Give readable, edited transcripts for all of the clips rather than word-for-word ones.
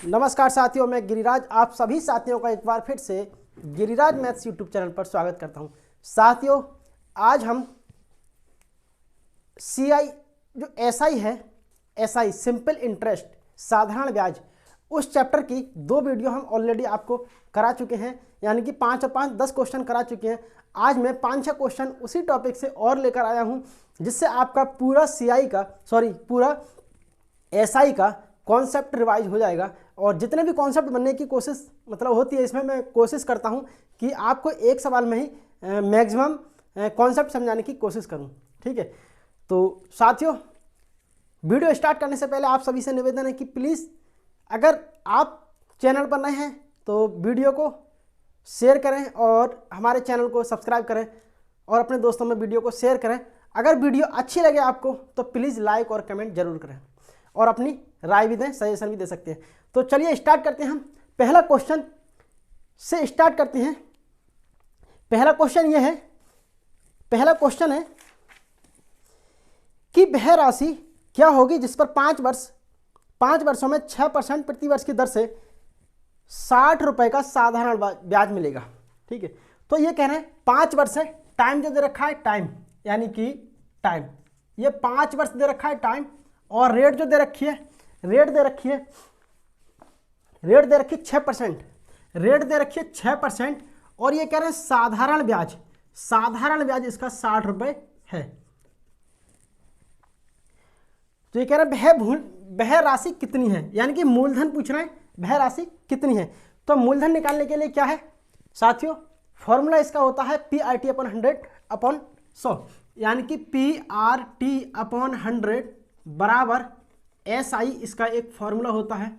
नमस्कार साथियों, मैं गिरिराज आप सभी साथियों का एक बार फिर से गिरिराज मैथ्स यूट्यूब चैनल पर स्वागत करता हूं। साथियों, आज हम सीआई जो एसआई है, एसआई सिंपल इंटरेस्ट साधारण ब्याज, उस चैप्टर की 2 वीडियो हम ऑलरेडी आपको करा चुके हैं, यानी कि 5 और 5 10 क्वेश्चन करा चुके हैं। आज मैं 5-6 क्वेश्चन उसी टॉपिक से और लेकर आया हूं, जिससे आपका पूरा पूरा एसआई का कॉन्सेप्ट रिवाइज हो जाएगा। और जितने भी कॉन्सेप्ट बनने की कोशिश होती है, इसमें मैं कोशिश करता हूं कि आपको एक सवाल में ही मैक्सिमम कॉन्सेप्ट समझाने की कोशिश करूं। ठीक है, तो साथियों, वीडियो स्टार्ट करने से पहले आप सभी से निवेदन है कि प्लीज़ अगर आप चैनल पर नए हैं तो वीडियो को शेयर करें और हमारे चैनल को सब्सक्राइब करें और अपने दोस्तों में वीडियो को शेयर करें। अगर वीडियो अच्छी लगे आपको तो प्लीज़ लाइक और कमेंट जरूर करें और अपनी राय भी दें, सजेशन भी दे सकते हैं। तो चलिए स्टार्ट करते हैं। हम पहला क्वेश्चन से स्टार्ट करते हैं। पहला क्वेश्चन है कि वह राशि क्या होगी जिस पर 5 वर्षों में 6% प्रति वर्ष की दर से 60 रुपए का साधारण ब्याज मिलेगा। ठीक है, तो ये कह रहे हैं 5 वर्ष है, टाइम जो दे रखा है टाइम, यानी कि टाइम, ये 5 वर्ष दे रखा है टाइम, और रेट जो दे रखी है, रेट दे रखी है 6%, रेट दे रखी है 6%, और ये कह रहे हैं साधारण ब्याज इसका 60 रुपए है। तो ये कह रहे हैं वह राशि कितनी है, यानी कि मूलधन पूछ रहे हैं, वह राशि कितनी है। तो मूलधन निकालने के लिए क्या है साथियों, फॉर्मूला इसका होता है PRT/100/100, यानी कि PRT/100 बराबर SI, इसका एक फॉर्मूला होता है,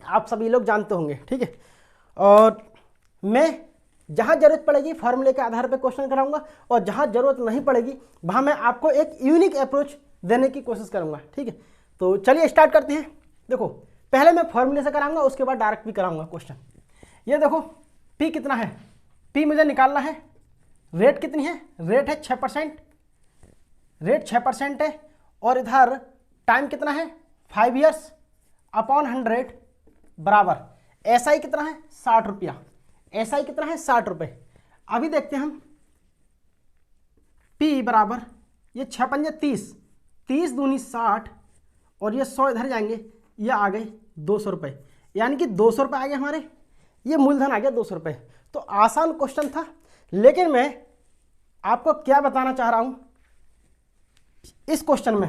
आप सभी लोग जानते होंगे। ठीक है, और मैं जहां जरूरत पड़ेगी फॉर्मूले के आधार पर क्वेश्चन कराऊंगा, और जहां जरूरत नहीं पड़ेगी वहां मैं आपको एक यूनिक अप्रोच देने की कोशिश करूंगा। ठीक है, तो चलिए स्टार्ट करते हैं। देखो, पहले मैं फॉर्मूले से कराऊंगा, उसके बाद डायरेक्ट भी कराऊंगा क्वेश्चन। ये देखो P कितना है, P मुझे निकालना है। रेट कितनी है, रेट है 6%, रेट 6% है, और इधर टाइम कितना है 5 ईयर्स अपॉन 100 बराबर SI कितना है 60 रुपया, SI कितना है 60 रुपये। अभी देखते हैं हम P बराबर, ये 6×5 30, 30 दूनी 60, और ये 100 इधर जाएंगे, ये आ गए 200 रुपये, यानी कि 200 रुपये आ गए हमारे, ये मूलधन आ गया 200 रुपये। तो आसान क्वेश्चन था, लेकिन मैं आपको क्या बताना चाह रहा हूं इस क्वेश्चन में,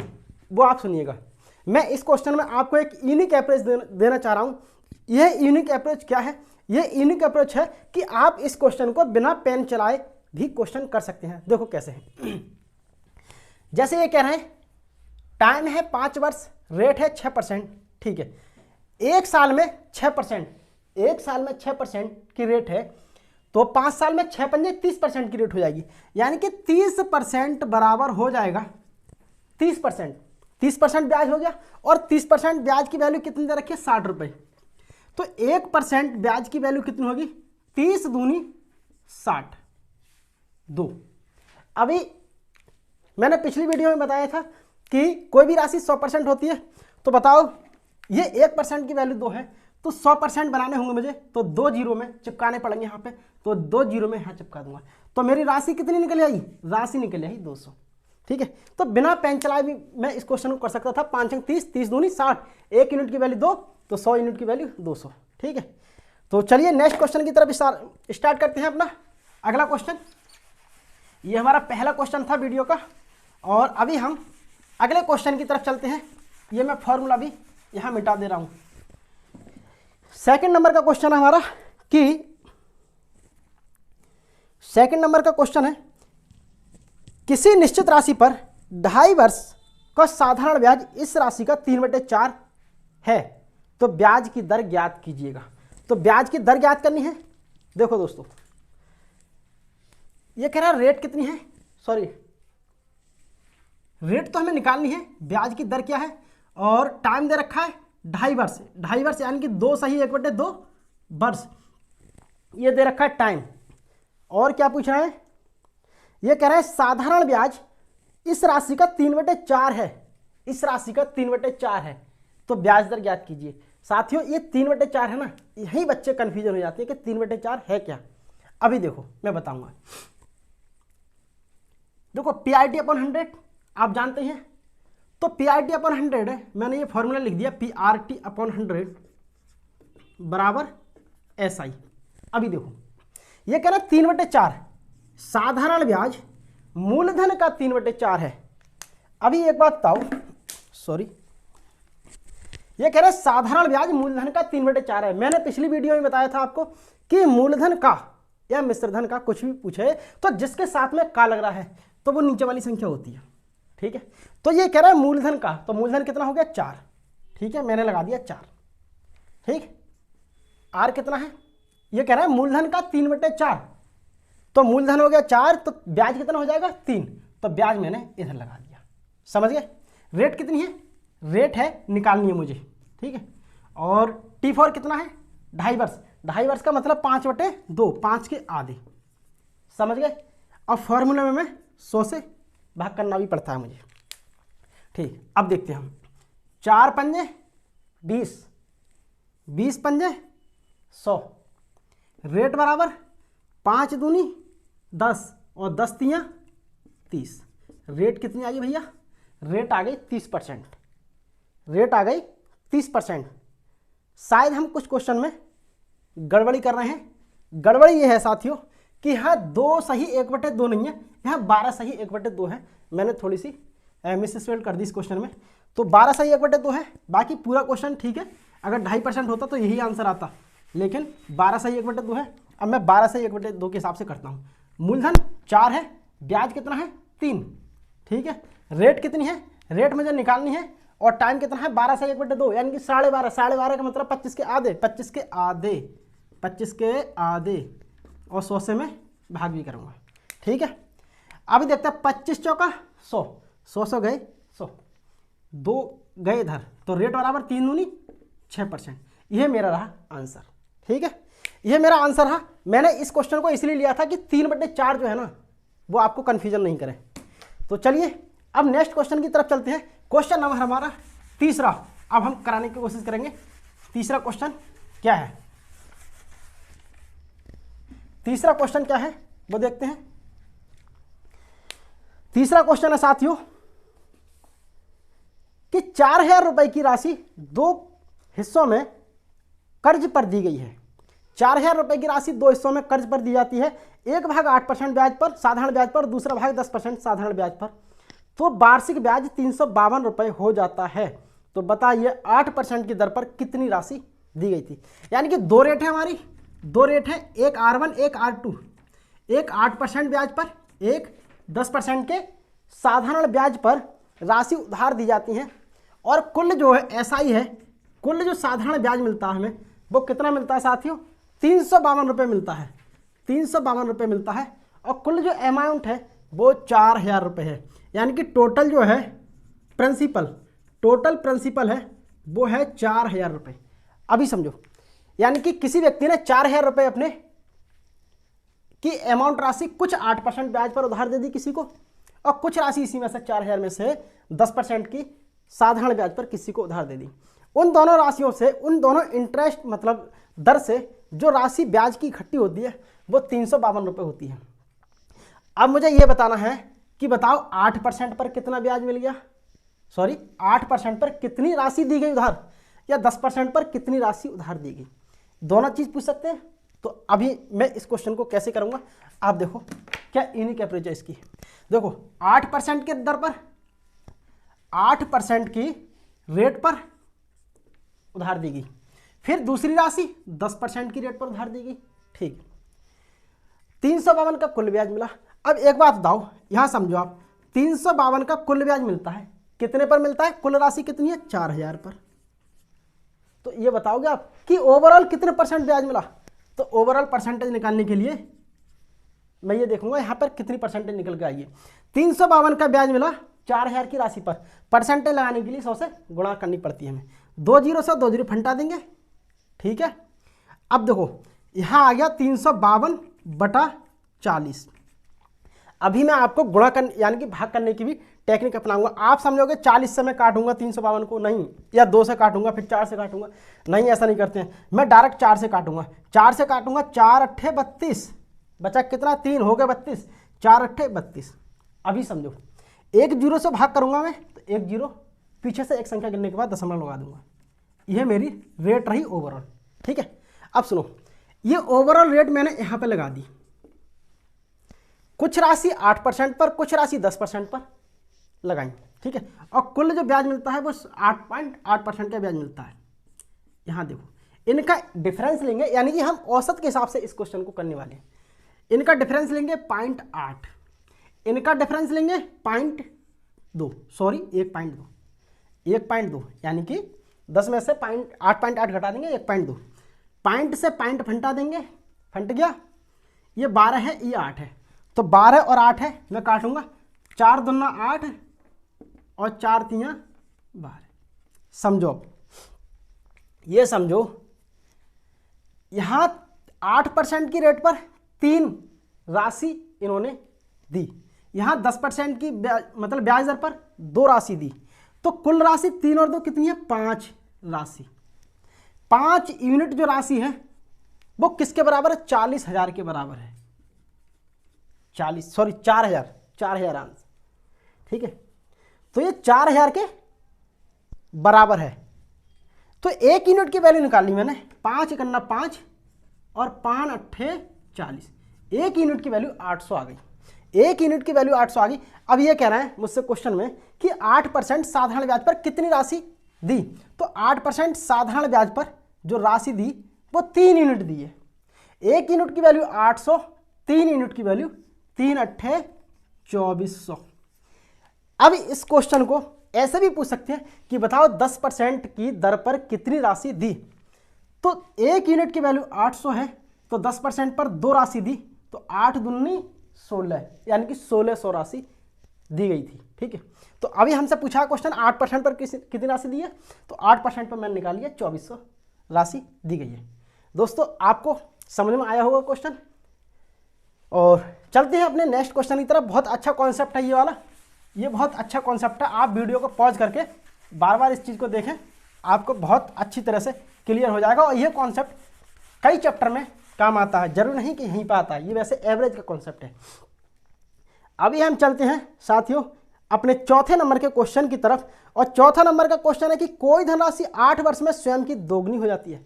वो आप सुनिएगा। मैं इस क्वेश्चन में आपको एक यूनिक अप्रोच देना चाह रहा हूं। यह यूनिक अप्रोच क्या है, यह यूनिक अप्रोच है कि आप इस क्वेश्चन को बिना पेन चलाए भी क्वेश्चन कर सकते हैं। देखो कैसे है, जैसे ये कह रहे हैं टाइम है 5 वर्ष, रेट है 6%। ठीक है, एक साल में 6%, एक साल में 6% की रेट है, तो 5 साल में 6×5 30% की रेट हो जाएगी, यानी कि 30% बराबर हो जाएगा 30%। 30% ब्याज हो गया, और 30% ब्याज की वैल्यू कितनी दे रखी है 60 रुपये। तो 1% ब्याज की वैल्यू कितनी होगी, 30 दूनी 60, 2। अभी मैंने पिछली वीडियो में बताया था कि कोई भी राशि 100% होती है, तो बताओ ये 1% की वैल्यू 2 है, तो 100% बनाने होंगे मुझे, तो 2 जीरो में चिपकाने पड़ेंगे यहाँ पे, तो 2 जीरो में यहाँ चिपका दूंगा, तो मेरी राशि कितनी निकल आई, राशि निकल आई 200। ठीक है, तो बिना पेन चलाए भी मैं इस क्वेश्चन को कर सकता था। 5×5 30, 30 दूनी 60, 1 यूनिट की वैल्यू 2, तो 100 यूनिट की वैल्यू 200। ठीक है, तो चलिए नेक्स्ट क्वेश्चन की तरफ स्टार्ट करते हैं अपना अगला क्वेश्चन। ये हमारा पहला क्वेश्चन था वीडियो का, और अभी हम अगले क्वेश्चन की तरफ चलते हैं। ये मैं फॉर्मूला भी यहाँ मिटा दे रहा हूँ। सेकंड नंबर का क्वेश्चन है हमारा कि सेकंड नंबर का क्वेश्चन है, किसी निश्चित राशि पर 2.5 वर्ष का साधारण ब्याज इस राशि का 3/4 है, तो ब्याज की दर ज्ञात कीजिएगा। तो ब्याज की दर ज्ञात करनी है। देखो दोस्तों, ये कह रहा है रेट कितनी है, रेट तो हमें निकालनी है, ब्याज की दर क्या है, और टाइम दे रखा है 2.5 वर्ष, 2.5 वर्ष यानी कि 2 सही 1/2 वर्ष, ये दे रखा है टाइम। और क्या पूछ रहा है, ये कह रहा है साधारण ब्याज इस राशि का 3/4 है, इस राशि का 3/4 है, तो ब्याज दर ज्ञात कीजिए। साथियों ये 3/4 है ना, यही बच्चे कन्फ्यूजन हो जाते हैं कि 3/4 है क्या। अभी देखो मैं बताऊंगा। देखो PRT/100 आप जानते हैं, तो PRT/100 है, मैंने ये फॉर्मूला लिख दिया PRT/100 बराबर SI। अभी देखो ये कह रहा है 3/4 साधारण ब्याज मूलधन का 3/4 है। अभी एक बात बताओ, सॉरी, ये कह रहे हैं साधारण ब्याज मूलधन का 3/4 है। मैंने पिछली वीडियो में बताया था आपको कि मूलधन का या मिश्रधन का कुछ भी पूछे तो जिसके साथ में का लग रहा है तो वो नीचे वाली संख्या होती है, ठीक है। तो ये कह रहा है मूलधन का, तो मूलधन कितना हो गया 4, ठीक है, मैंने लगा दिया 4, ठीक। आर कितना है, ये कह रहा है मूलधन का 3/4, तो मूलधन हो गया 4, तो ब्याज कितना हो जाएगा 3, तो ब्याज मैंने इधर लगा दिया, समझ गए। रेट कितनी है, रेट है निकालनी है मुझे, ठीक है। और T4 कितना है 2.5 वर्ष, 2.5 वर्ष का मतलब 5/2, 5 के आधे, समझ गए। अब फॉर्मूले में मैं 100 से भाग करना भी पड़ता है मुझे, ठीक। अब देखते हैं हम, 4 पंजे 20, 20 पंजे 100, रेट बराबर 5 दूनी 10 और 10 तियाँ 30। रेट कितनी आई भैया, रेट आ गई 30%, रेट आ गई 30%। शायद हम कुछ क्वेश्चन में गड़बड़ी कर रहे हैं। गड़बड़ी ये है साथियों कि यहाँ 2 सही 1/2 नहीं है, यहाँ 12 सही 1/2 है। मैंने थोड़ी सी मिसस्पेल कर दी इस क्वेश्चन में, तो 12 सही 1/2 है, बाकी पूरा क्वेश्चन ठीक है। अगर 2.5% होता तो यही आंसर आता, लेकिन 12 सही 1/2 है। अब मैं 12 सही 1/2 के हिसाब से करता हूँ। मूलधन 4 है, ब्याज कितना है 3, ठीक है। रेट कितनी है, रेट मुझे निकालनी है, और टाइम कितना है 12 सही 1/2 यानी कि 12.5, 12.5 का मतलब 25 के आधे, 25 के आधे, 25 के आधे, और 100 से मैं भाग भी करूँगा, ठीक है। अभी देखते हैं 25 चौका 100, 100 गए 100, 2 गए इधर, तो रेट बराबर 3 दूनी 6%। यह मेरा रहा आंसर, ठीक है, यह मेरा आंसर रहा। मैंने इस क्वेश्चन को इसलिए लिया था कि 3/4 जो है ना वो आपको कन्फ्यूजन नहीं करे। तो चलिए अब नेक्स्ट क्वेश्चन की तरफ चलते हैं। क्वेश्चन नंबर हमारा तीसरा, अब हम कराने की कोशिश करेंगे। तीसरा क्वेश्चन क्या है, तीसरा क्वेश्चन क्या है वो देखते हैं। तीसरा क्वेश्चन है साथियों कि 4000 रुपए की राशि 2 हिस्सों में कर्ज पर दी गई है। 4000 रुपए की राशि 2 हिस्सों में कर्ज पर दी जाती है, एक भाग 8% ब्याज पर, साधारण ब्याज पर, दूसरा भाग 10% साधारण ब्याज पर। तो वार्षिक ब्याज 352 रुपए हो जाता है। तो बताइए 8% की दर पर कितनी राशि दी गई थी। यानी कि 2 रेट है हमारी, 2 रेट है, एक R1 एक R2, एक 8% ब्याज पर, एक 10% के साधारण ब्याज पर राशि उधार दी जाती है। और कुल जो है SI है, कुल जो साधारण ब्याज मिलता है हमें वो कितना मिलता है साथियों, 352 रुपये मिलता है, 352 रुपये मिलता है। और कुल जो अमाउंट है वो 4000 रुपये है। यानी कि टोटल जो है प्रिंसिपल, टोटल प्रिंसिपल है वो है 4000 रुपये। अभी समझो, यानी कि किसी व्यक्ति ने 4000 रुपये अपने की अमाउंट राशि कुछ 8% ब्याज पर उधार दे दी किसी को, और कुछ राशि इसी में से 4000 में से 10% की साधारण ब्याज पर किसी को उधार दे दी। उन दोनों राशियों से, उन दोनों इंटरेस्ट मतलब दर से जो राशि ब्याज की इकट्ठी होती है वो 352 रुपये होती है। अब मुझे ये बताना है कि बताओ 8% पर कितना ब्याज मिल गया, सॉरी 8% पर कितनी राशि दी गई उधार, या 10% पर कितनी राशि उधार दी गई, दोनों चीज़ पूछ सकते हैं। तो अभी मैं इस क्वेश्चन को कैसे करूँगा, आप देखो क्या यूनिक अप्रोच है इसकी। देखो 8% के दर पर, 8% की रेट पर उधार दी गई, फिर दूसरी राशि 10% की रेट पर उधार दी गई, ठीक। 352 का कुल ब्याज मिला। अब एक बात बताओ, यहां समझो आप, 352 का कुल ब्याज मिलता है, कितने पर मिलता है, कुल राशि कितनी है 4000 पर। तो ये बताओगे आप कि ओवरऑल कितने परसेंट ब्याज मिला। तो ओवरऑल परसेंटेज निकालने के लिए मैं ये देखूंगा यहाँ पर कितनी परसेंटेज निकल के आई है। 352 का ब्याज मिला 4000 की राशि पर, परसेंटेज लगाने के लिए 100 से गुणा करनी पड़ती है हमें। 2 जीरो से 2 जीरो फंटा देंगे, ठीक है। अब देखो यहाँ आ गया 352/40। अभी मैं आपको गुणा कर यानी कि भाग करने की भी टेक्निक अपनाऊंगा। आप समझोगे 40 से मैं काटूंगा 352 को, नहीं, या 2 से काटूंगा फिर 4 से काटूंगा, नहीं, ऐसा नहीं करते हैं। मैं डायरेक्ट 4 से काटूंगा, 4 से काटूंगा, 4 अट्ठे 32, बचा कितना, 3 हो गए 32, 4 अट्ठे 32। अभी समझो, एक जीरो से भाग करूंगा मैं तो एक जीरो, पीछे से एक संख्या गिनने के बाद दशमलव लगा दूंगा। यह मेरी रेट रही ओवरऑल, ठीक है। अब सुनो, ये ओवरऑल रेट मैंने यहां पे लगा दी। कुछ राशि 8% पर, कुछ राशि 10% पर लगाई, ठीक है। और कुल जो ब्याज मिलता है वो 8.8% का ब्याज मिलता है। यहां देखो, इनका डिफरेंस लेंगे, यानी कि हम औसत के हिसाब से इस क्वेश्चन को करने वाले हैं। इनका डिफरेंस लेंगे 0.8, इनका डिफरेंस लेंगे 0.2, सॉरी 1.2, यानी कि 10 में से 8.8 घटा देंगे 1.2, पॉइंट से पॉइंट फंटा देंगे, फंट गया। ये 12 है, ये 8 है, तो 12 और 8 है, मैं काटूंगा, 4 दूना 8 और 4 तियां 12। समझो, अब ये समझो, यहां 8% की रेट पर 3 राशि इन्होंने दी, यहां 10% की मतलब ब्याज दर पर 2 राशि दी, तो कुल राशि 3 और 2 कितनी है, 5 राशि। 5 यूनिट जो राशि है वो किसके बराबर है, 40,000 के बराबर है। 4,000 आंसर, ठीक है। तो ये 4,000 के बराबर है। तो 1 यूनिट की वैल्यू निकाली मैंने, 5 करना 5 और 5 अट्ठे 40, 1 यूनिट की वैल्यू 800 आ गई। 1 यूनिट की वैल्यू 800 आ गई। अब ये कह रहा है मुझसे क्वेश्चन में कि 8% साधारण ब्याज पर कितनी राशि दी, तो 8% साधारण ब्याज पर जो राशि दी वो 3 यूनिट दी है। 1 यूनिट की वैल्यू 800, 3 यूनिट की वैल्यू 3 अट्ठे 2400। अब इस क्वेश्चन को ऐसे भी पूछ सकते हैं कि बताओ 10% की दर पर कितनी राशि दी, तो 1 यूनिट की वैल्यू 800 है, तो 10% पर 2 राशि दी, तो 8 दूनी 16, यानी कि 1600 राशि दी गई थी, ठीक है। तो अभी हमसे पूछा क्वेश्चन 8% पर कितनी राशि दी है, तो 8% पर मैंने निकाली है 2400 राशि दी गई है। दोस्तों, आपको समझ में आया होगा क्वेश्चन, और चलते हैं अपने नेक्स्ट क्वेश्चन की तरफ। बहुत अच्छा कॉन्सेप्ट है ये वाला, ये बहुत अच्छा कॉन्सेप्ट है। आप वीडियो को पॉज करके बार बार इस चीज़ को देखें, आपको बहुत अच्छी तरह से क्लियर हो जाएगा। और ये कॉन्सेप्ट कई चैप्टर में काम आता है, जरूर नहीं कि यहीं पर आता है, ये वैसे एवरेज का कॉन्सेप्ट है। अभी हम चलते हैं साथियों अपने चौथे नंबर के क्वेश्चन की तरफ। और चौथा नंबर का क्वेश्चन है कि कोई धनराशि 8 वर्ष में स्वयं की दोगुनी हो जाती है।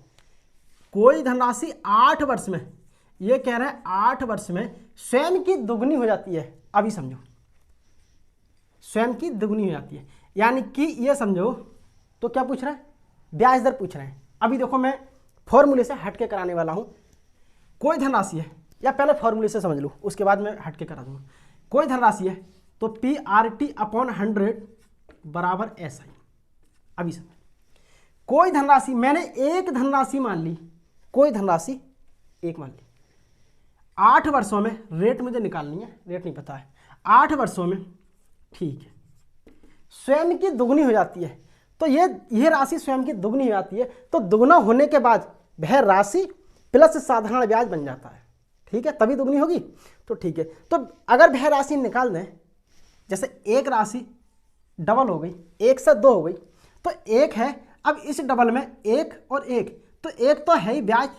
कोई धनराशि 8 वर्ष में, ये कह रहा है 8 वर्ष में स्वयं की दोगुनी हो जाती है। अभी समझो, स्वयं की दोगुनी हो जाती है, यानी कि ये समझो, तो क्या पूछ रहा है, ब्याज दर पूछ रहे हैं। अभी देखो, मैं फॉर्मूले से हटके कराने वाला हूं। कोई धनराशि है, या पहले फॉर्मूले से समझ लो, उसके बाद मैं हटके करा दूंगा। कोई धनराशि है तो PRT/100 बराबर SI। अभी समझ, कोई धनराशि, मैंने एक धनराशि मान ली, कोई धनराशि एक मान ली, 8 वर्षों में रेट मुझे निकालनी है, रेट नहीं पता है, 8 वर्षों में, ठीक है, स्वयं की दुगनी हो जाती है। तो ये राशि स्वयं की दुगनी हो जाती है, तो दुगना होने के बाद वह राशि प्लस साधारण ब्याज बन जाता है, ठीक है, तभी दुगनी होगी। तो ठीक है, तो अगर वह राशि निकाल दें, जैसे एक राशि डबल हो गई, 1 से 2 हो गई, तो 1 है, अब इस डबल में 1 और 1, तो 1 तो है ही ब्याज,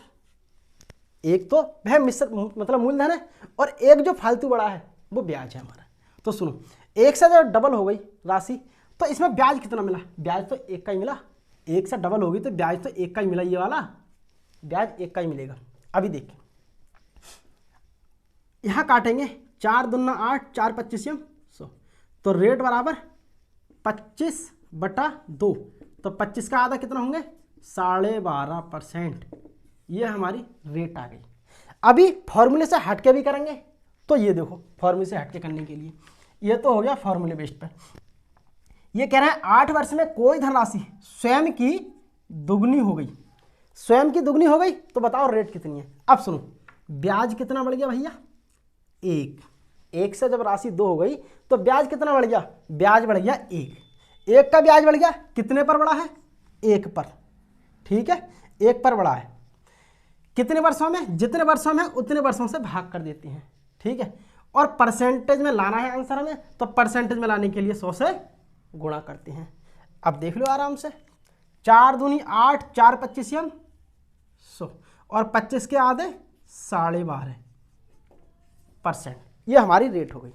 1 तो वह मिश्र मतलब मूलधन है, और 1 जो फालतू बड़ा है वो ब्याज है हमारा। तो सुनो, 1 से जब डबल हो गई राशि, तो इसमें ब्याज कितना मिला, ब्याज तो 1 का ही मिला। 1 से डबल होगी तो ब्याज तो 1 का ही मिला, ये वाला ब्याज 1 का ही मिलेगा। अभी देखिए, यहां काटेंगे, 4 दूना 8, 4 25 100, तो रेट बराबर 25/2, तो 25 का आधा कितना होंगे, 12.5%। ये हमारी रेट आ गई। अभी फॉर्मूले से हटके भी करेंगे, तो ये देखो, फॉर्मूले से हटके करने के लिए ये तो हो गया फॉर्मूले बेस्ड पर। ये कह रहा है 8 वर्ष में कोई धनराशि स्वयं की दुगनी हो गई, स्वयं की दुगनी हो गई, तो बताओ रेट कितनी है। अब सुनो, ब्याज कितना बढ़ गया भैया, 1 से जब राशि 2 हो गई तो ब्याज कितना बढ़ गया, ब्याज बढ़ गया 1 का ब्याज बढ़ गया, कितने पर बढ़ा है, 1 पर, ठीक है, 1 पर बढ़ा है। कितने वर्षों में, जितने वर्षों में उतने वर्षों से भाग कर देते हैं, ठीक है। और परसेंटेज में लाना है आंसर हमें, तो परसेंटेज में लाने के लिए 100 से गुणा करते हैं। अब देख लो आराम से, 4 दूनी 8, 4 25 100 और 25 के आधे 12.5%, ये हमारी रेट हो गई।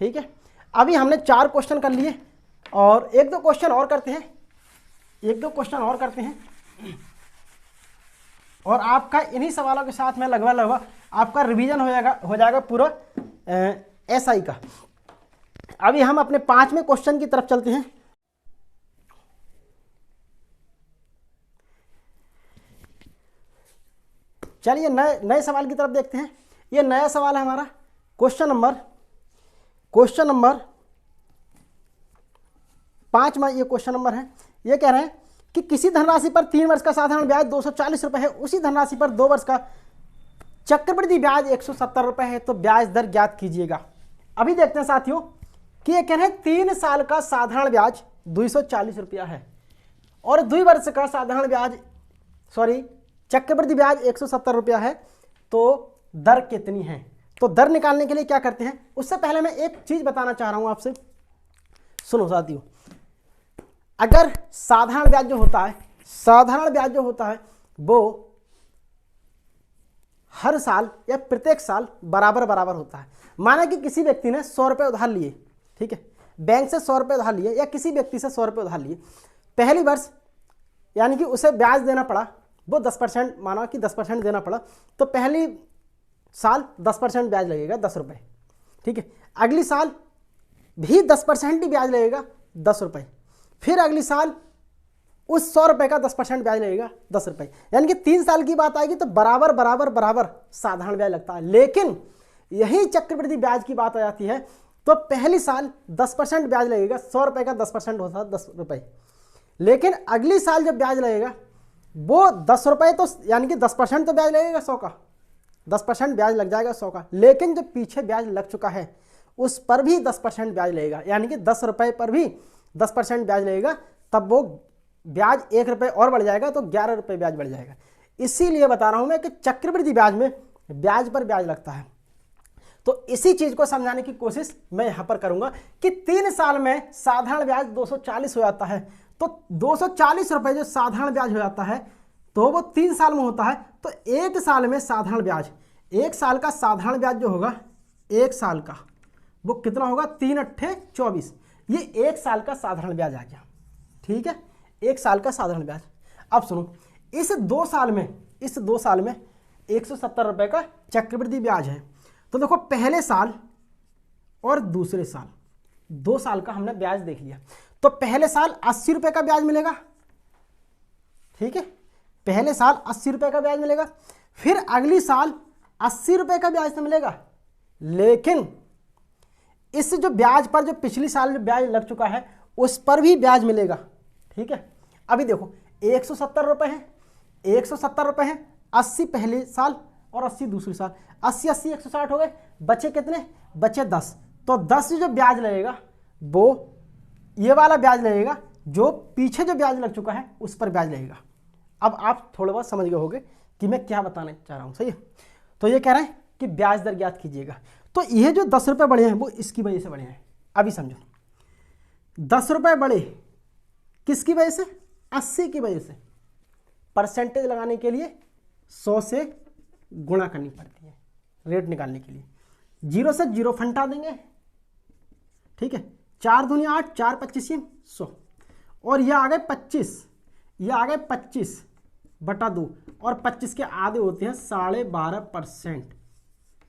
ठीक है, अभी हमने 4 क्वेश्चन कर लिए और 1-2 क्वेश्चन और करते हैं, 1-2 क्वेश्चन और करते हैं और आपका इन्हीं सवालों के साथ में लगभग आपका रिवीजन हो जाएगा पूरा एसआई का। अभी हम अपने 5वें क्वेश्चन की तरफ चलते हैं। चलिए नए सवाल की तरफ देखते हैं। ये नया सवाल है हमारा, क्वेश्चन नंबर 5वां ये क्वेश्चन नंबर है। ये कह रहे हैं कि किसी धनराशि पर 3 वर्ष का साधारण ब्याज 240 रुपये है, उसी धनराशि पर 2 वर्ष का चक्रवृद्धि ब्याज 170 रुपये है, तो ब्याज दर ज्ञात कीजिएगा। अभी देखते हैं साथियों कि ये कह रहे हैं 3 साल का साधारण ब्याज 240 रुपया है और 2 वर्ष का साधारण ब्याज चक्रवृद्धि ब्याज 170 रुपया है, तो दर कितनी है। तो दर निकालने के लिए क्या करते हैं, उससे पहले मैं एक चीज बताना चाह रहा हूं आपसे, सुनो साथियों। अगर साधारण ब्याज जो होता है वो हर साल या प्रत्येक साल बराबर होता है। माना कि किसी व्यक्ति ने 100 रुपये उधार लिए, ठीक है, बैंक से 100 रुपये उधार लिए या किसी व्यक्ति से 100 रुपये उधार लिए, पहली वर्ष यानी कि उसे ब्याज देना पड़ा, वो 10%, माना कि 10% देना पड़ा, तो पहली साल 10% ब्याज लगेगा 10 रुपये, ठीक है। अगली साल भी 10% ही ब्याज लगेगा 10 रुपये, फिर अगली साल उस 100 रुपये का 10% ब्याज लगेगा 10 रुपये, यानी कि 3 साल की बात आएगी तो बराबर साधारण ब्याज लगता है। लेकिन यही चक्रवृद्धि ब्याज की बात आ जाती है तो पहली साल 10% ब्याज लगेगा, 100 रुपये का 10% होता है 10 रुपये, लेकिन अगली साल जब ब्याज लगेगा वो 10 रुपये, तो यानी कि 10% तो ब्याज लगेगा 100 का, 10% ब्याज लग जाएगा 100 का, लेकिन जो पीछे ब्याज लग चुका है उस पर भी 10% ब्याज लगेगा, यानी कि 10 रुपये पर भी 10% ब्याज लगेगा, तब वो ब्याज 1 रुपये और बढ़ जाएगा, तो 11 रुपये ब्याज बढ़ जाएगा। इसीलिए बता रहा हूं मैं कि चक्रवृद्धि ब्याज में ब्याज पर ब्याज लगता है। तो इसी चीज को समझाने की कोशिश मैं यहां पर करूंगा कि 3 साल में साधारण ब्याज 240 हो जाता है, तो 240 रुपये जो साधारण ब्याज हो जाता है तो वो 3 साल में होता है, तो 1 साल में साधारण ब्याज, 1 साल का साधारण ब्याज जो होगा 1 साल का वो कितना होगा, 3 अट्ठे 24, ये 1 साल का साधारण ब्याज आ गया। ठीक है, 1 साल का साधारण ब्याज। अब सुनो, इस 2 साल में 170 रुपये का चक्रवृद्धि ब्याज है, तो देखो पहले साल और दूसरे साल 2 साल का हमने ब्याज देख लिया, तो पहले साल 80 रुपये का ब्याज मिलेगा, ठीक है, पहले साल 80 रुपये का ब्याज मिलेगा, फिर अगली साल 80 रुपये का ब्याज तो मिलेगा, लेकिन इस जो ब्याज पर जो पिछली साल जो ब्याज लग चुका है उस पर भी ब्याज मिलेगा। ठीक है, अभी देखो 170 रुपये है, 170 रुपये है, 80 पहले साल और 80 दूसरी साल, 80 80 160 हो गए, बचे कितने, बचे 10, तो 10 जो ब्याज लगेगा वो ये वाला ब्याज लगेगा, जो पीछे जो ब्याज लग चुका है उस पर ब्याज लगेगा। अब आप थोड़ा बहुत समझ गए होंगे कि मैं क्या बताना चाह रहा हूं, सही है। तो ये कह रहे हैं कि ब्याज दर ज्ञात कीजिएगा, तो ये जो 10 रुपये बढ़े हैं वो इसकी वजह से बढ़े हैं। अभी समझो, 10 रुपये बढ़े किसकी वजह से, 80 की वजह से। परसेंटेज लगाने के लिए 100 से गुणा करनी पड़ती है रेट निकालने के लिए, 0 से 0 फंटा देंगे, ठीक है, 4 दूनी 8, 4 25 100, और ये आ गए 25, ये आ गए 25/2, और 25 के आधे होते हैं 12.5%।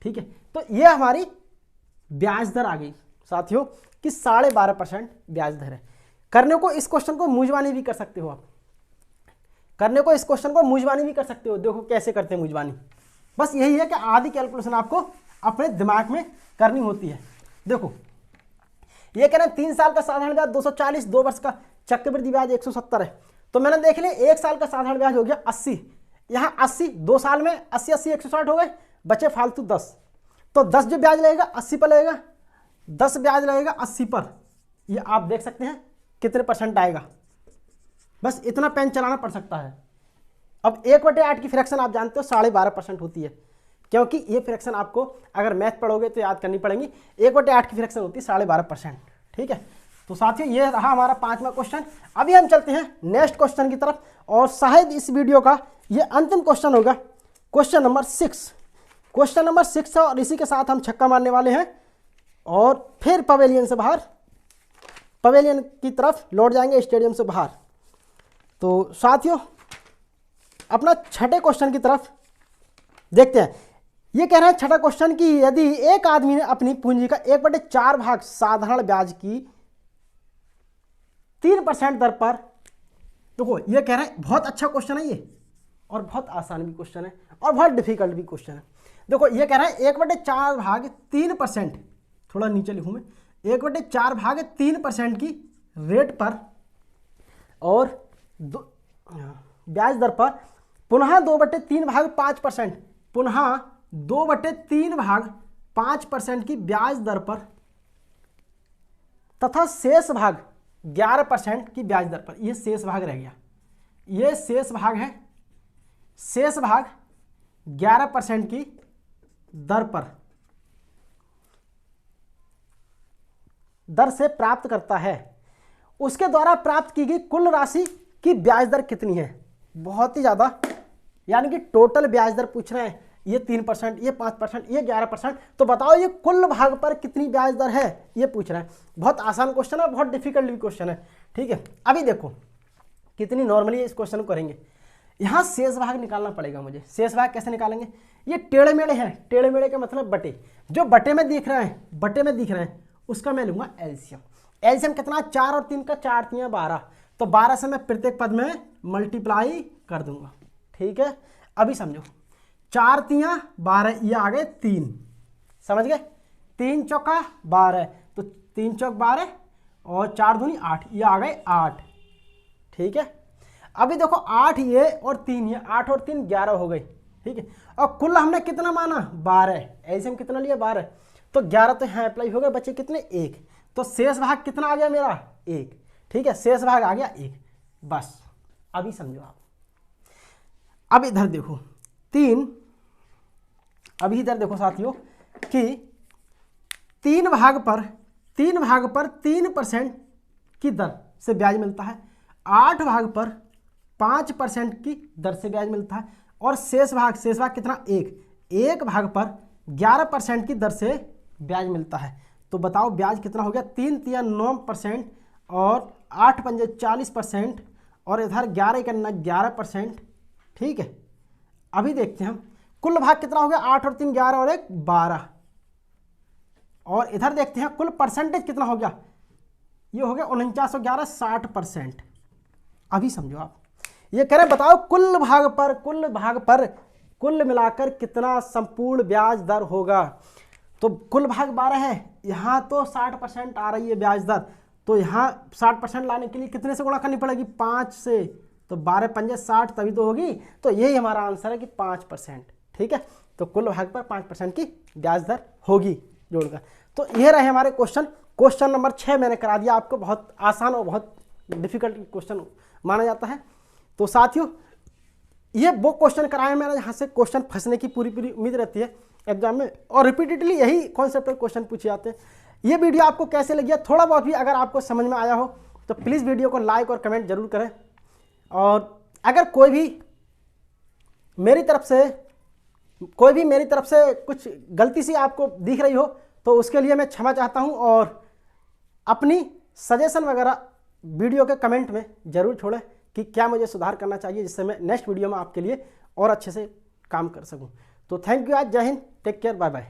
ठीक है, तो ये हमारी ब्याज दर आ गई साथियों कि 12.5% ब्याज दर है। करने को इस क्वेश्चन को मूंजवानी भी कर सकते हो आप, करने को इस क्वेश्चन को मूंजवानी भी कर सकते हो। देखो कैसे करते हैं मूंजवानी, बस यही है कि आधी कैलकुलेशन आपको अपने दिमाग में करनी होती है। देखो ये कह रहे हैं 3 साल का साधारण ब्याज 240, 2 वर्ष का चक्रवृद्धि ब्याज 170 है, तो मैंने देख लिया 1 साल का साधारण ब्याज हो गया 80, यहाँ 80, 2 साल में 80 80 160 हो गए, बचे फालतू 10, तो 10 जो ब्याज लगेगा 80 पर लगेगा, 10 ब्याज लगेगा 80 पर, ये आप देख सकते हैं कितने % आएगा, बस इतना पेन चलाना पड़ सकता है। अब 1/8 की फ्रैक्शन आप जानते हो 12.5% होती है, क्योंकि ये फ्रैक्शन आपको अगर मैथ पढ़ोगे तो याद करनी पड़ेगी। 1/8 की फ्रैक्शन होती है 12.5%। ठीक है, तो साथियों ये रहा हमारा 5वां क्वेश्चन। अभी हम चलते हैं नेक्स्ट क्वेश्चन की तरफ, और शायद इस वीडियो का ये अंतिम क्वेश्चन होगा, क्वेश्चन नंबर 6। क्वेश्चन नंबर 6 है, और इसी के साथ हम छक्का मारने वाले हैं और फिर पवेलियन से बाहर, पवेलियन की तरफ लौट जाएंगे, स्टेडियम से बाहर। तो साथियों अपना छठे क्वेश्चन की तरफ देखते हैं। ये कह रहे हैं छठा क्वेश्चन कि यदि एक आदमी ने अपनी पूंजी का 1/4 भाग साधारण ब्याज की 3% दर पर, देखो ये कह रहे हैं, बहुत अच्छा क्वेश्चन है ये, और बहुत आसान भी क्वेश्चन है और बहुत डिफिकल्ट भी क्वेश्चन है। देखो ये कह रहा है 1/4 भाग 3%, थोड़ा नीचे लिखूं मैं, 1/4 भाग 3% की रेट पर और ब्याज दर पर, पुनः 2/3 भाग 5%, पुनः 2/3 भाग 5% की ब्याज दर पर, तथा शेष भाग 11% की ब्याज दर पर। यह शेष भाग रह गया, यह शेष भाग है, शेष भाग 11% की दर से प्राप्त करता है। उसके द्वारा प्राप्त की गई कुल राशि की ब्याज दर कितनी है? बहुत ही ज्यादा, यानी कि टोटल ब्याज दर पूछ रहे हैं। ये 3%, ये 5%, ये 11%, तो बताओ ये कुल भाग पर कितनी ब्याज दर है, ये पूछ रहे हैं। बहुत आसान क्वेश्चन है, बहुत डिफिकल्ट भी क्वेश्चन है। ठीक है, अभी देखो कितनी नॉर्मली इस क्वेश्चन को करेंगे। यहां शेष भाग निकालना पड़ेगा मुझे। शेष भाग कैसे निकालेंगे? ये टेढ़े मेढ़े हैं, टेढ़े मेढ़े का मतलब बटे, जो बटे में दिख रहे हैं, बटे में दिख रहे हैं, उसका मैं लूंगा एलसीएम। एलसीएम कितना? 4 और 3 का 4 3 12, तो 12 से मैं प्रत्येक पद में मल्टीप्लाई कर दूंगा। ठीक है, अभी समझो, 4 3 12, ये आ गए 3, समझ गए? 3 चौका 12, तो 3 चौक 12 और 4 दूनी 8, ये आ गए 8। ठीक है, अभी देखो 8 ये और 3 ये, 8 और 3 11 हो गई। ठीक है, और कुल हमने कितना माना? 12। ऐसे हम कितना लिया? 12, तो 11 तो यहाँ अप्लाई हो गए, बचे कितने? 1। तो शेष भाग कितना आ गया मेरा? 1। ठीक है, शेष भाग आ गया 1, बस। अभी समझो आप, अब इधर देखो 3, अभी इधर देखो साथियों कि 3 भाग पर 3% की दर से ब्याज मिलता है, 8 भाग पर 5% की दर से ब्याज मिलता है, और शेष भाग कितना? 1 भाग पर 11% की दर से ब्याज मिलता है। तो बताओ ब्याज कितना हो गया? 3 3 9% और 8 पंजे 40%, और इधर 11 करना 11%। ठीक है, अभी देखते हैं हम कुल भाग कितना हो गया? 8 और 3 11 और 1 12, और इधर देखते हैं कुल परसेंटेज कितना हो गया? ये हो गया 49 और 11 60%। अभी समझो आप, ये कह रहे हैं बताओ कुल भाग पर कुल मिलाकर कितना संपूर्ण ब्याज दर होगा। तो कुल भाग 12 है, यहाँ तो 60% आ रही है ब्याज दर, तो यहाँ 60% लाने के लिए कितने से गुणा करनी पड़ेगी? 5 से, तो 12 पंजे 60, तभी तो होगी। तो यही हमारा आंसर है कि 5%। ठीक है, तो कुल भाग पर 5% की ब्याज दर होगी जोड़कर। तो ये रहे हमारे क्वेश्चन। क्वेश्चन नंबर 6 मैंने करा दिया आपको, बहुत आसान और बहुत डिफिकल्ट क्वेश्चन माना जाता है। तो साथियों ये वो क्वेश्चन कराए मैंने यहाँ से क्वेश्चन फंसने की पूरी उम्मीद रहती है एग्जाम में, और रिपीटेडली यही कॉन्सेप्ट क्वेश्चन पूछे जाते हैं। ये वीडियो आपको कैसे लगी है? थोड़ा बहुत भी अगर आपको समझ में आया हो तो प्लीज़ वीडियो को लाइक और कमेंट जरूर करें, और अगर कोई भी मेरी तरफ से कुछ गलती सी आपको दिख रही हो तो उसके लिए मैं क्षमा चाहता हूं, और अपनी सजेशन वगैरह वीडियो के कमेंट में ज़रूर छोड़ें कि क्या मुझे सुधार करना चाहिए, जिससे मैं नेक्स्ट वीडियो में आपके लिए और अच्छे से काम कर सकूं। तो थैंक यू आज, जय हिंद, टेक केयर, बाय बाय।